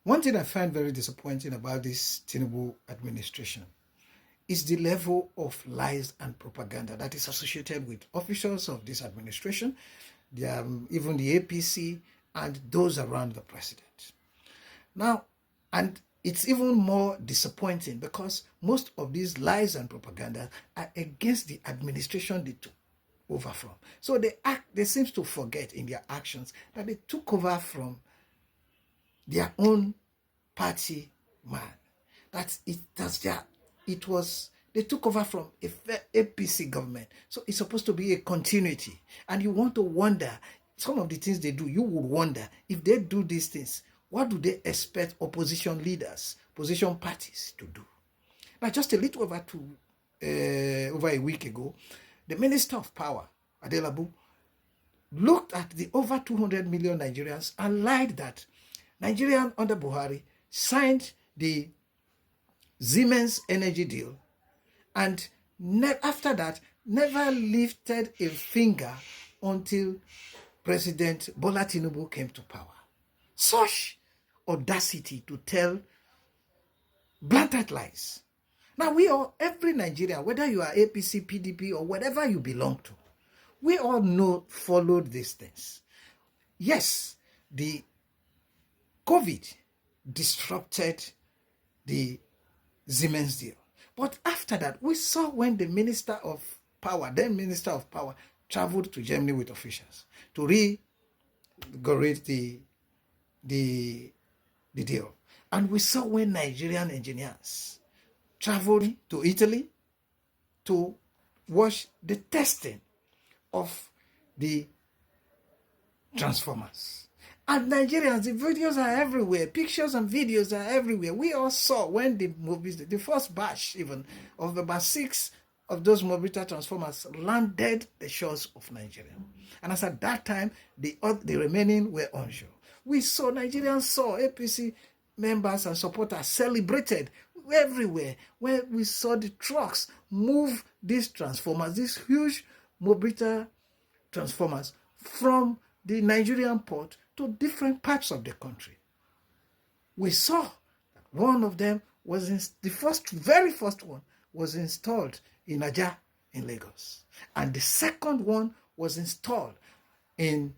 One thing I find very disappointing about this Tinubu administration is the level of lies and propaganda that is associated with officials of this administration, even the APC, and those around the president. Now, and it's even more disappointing because most of these lies and propaganda are against the administration they took over from. So they seem to forget in their actions that they took over from their own party man. They took over from a APC government. So it's supposed to be a continuity. And you want to wonder, some of the things they do, you would wonder, if they do these things, what do they expect opposition leaders, opposition parties to do? Now, just a little over a week ago, the Minister of Power, Adelabu, looked at the over 200 million Nigerians and lied that Nigerian under Buhari signed the Siemens energy deal and after that never lifted a finger until President Bola Tinubu came to power. Such audacity to tell blatant lies. Now every Nigerian, whether you are APC, PDP, or whatever you belong to, we all followed these things. Yes, the COVID disrupted the Siemens deal. But after that, we saw when the Minister of Power, traveled to Germany with officials to renegotiate the deal. And we saw when Nigerian engineers traveled to Italy to watch the testing of the transformers. And Nigerians, the videos are everywhere. Pictures and videos are everywhere. We all saw when the first batch even of about 6 of those Mobility transformers landed the shores of Nigeria. And as at that time, the remaining were onshore. Nigerians saw APC members and supporters celebrated everywhere where we saw the trucks move these transformers, these huge Mobility transformers from the Nigerian port to different parts of the country. We saw that one of them was very first one was installed in Ajah in Lagos. And the second one was installed in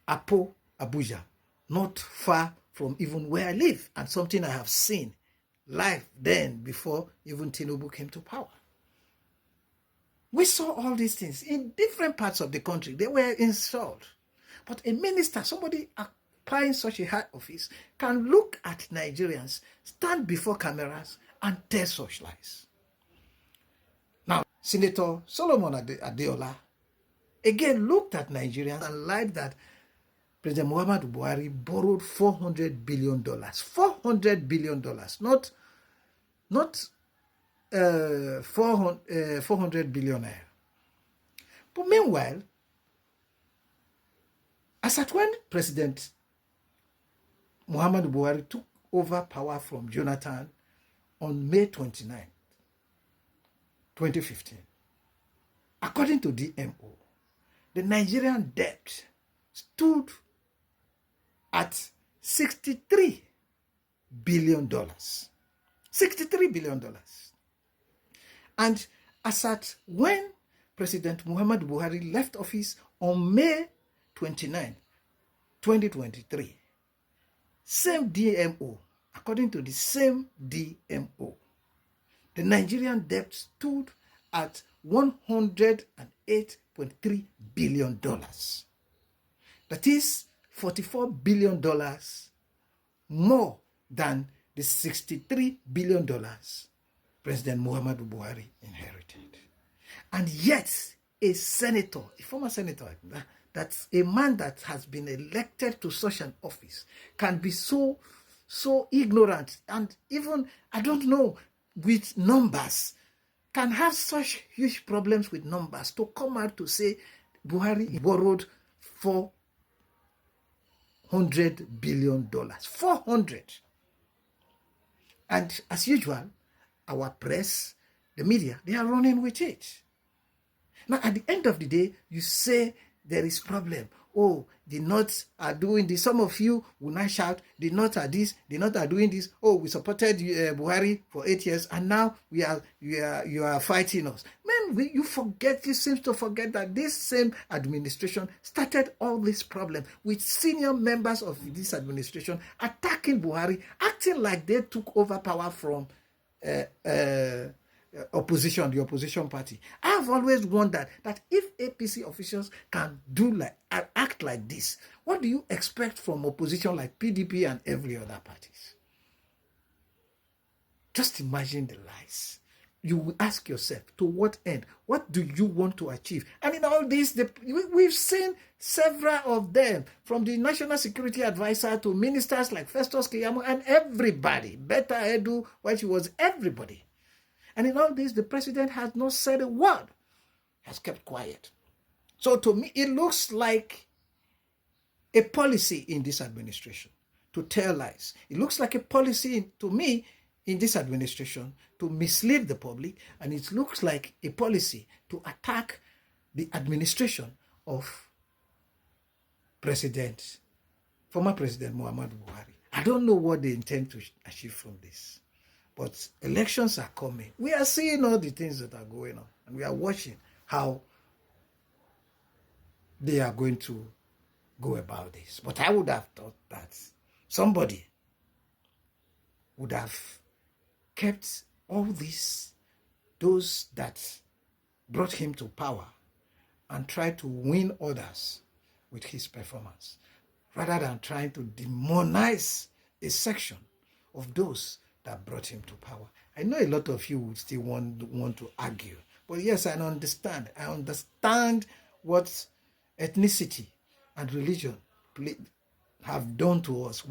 Apo, Abuja, not far from even where I live, and something I have seen live then before even Tinubu came to power. We saw all these things in different parts of the country. They were installed. But a minister, somebody applying such a high office, can look at Nigerians, stand before cameras, and tell such lies. Now, Senator Solomon Adeola again looked at Nigerians and lied that President Muhammadu Buhari borrowed $400 billion. $400 billion, not 400 billionaire. But meanwhile, as at when President Muhammadu Buhari took over power from Jonathan on May 29, 2015, according to DMO, the Nigerian debt stood at $63 billion. $63 billion. And as at when President Muhammadu Buhari left office on May 29, 2023, same DMO, according to the same DMO, the Nigerian debt stood at $108.3 billion. That is $44 billion more than the $63 billion President Muhammadu Buhari inherited. And yet, a senator, a former senator, that's a man that has been elected to such an office, can be so ignorant and even, I don't know, with numbers, can have such huge problems with numbers to come out to say Buhari borrowed $400 billion. 400. And as usual, our press, the media, they are running with it. Now, at the end of the day, you say there is problem. oh, the North are doing this. Some of you will not shout, the North are this, the North are doing this. Oh, we supported Buhari for 8 years, and now you are fighting us. Man, you seem to forget that this same administration started all this problem with senior members of this administration attacking Buhari, acting like they took over power from the opposition party. I have always wondered that if APC officials can act like this, what do you expect from opposition like PDP and every other parties? Just imagine the lies. You will ask yourself, to what end? What do you want to achieve? And in all this, we've seen several of them, from the National Security Advisor to ministers like Festus Keyamo and everybody. Betta Edu, when she was everybody. And in all this, the president has not said a word, has kept quiet. So to me, it looks like a policy in this administration to tell lies. It looks like a policy to me in this administration to mislead the public, and it looks like a policy to attack the administration of former President Muhammadu Buhari. I don't know what they intend to achieve from this, but elections are coming. We are seeing all the things that are going on, and we are watching how they are going to go about this. But I would have thought that somebody would have kept all those that brought him to power, and tried to win others with his performance, rather than trying to demonize a section of those that brought him to power. I know a lot of you would still want to argue, but yes, I understand. I understand what ethnicity and religion have done to us.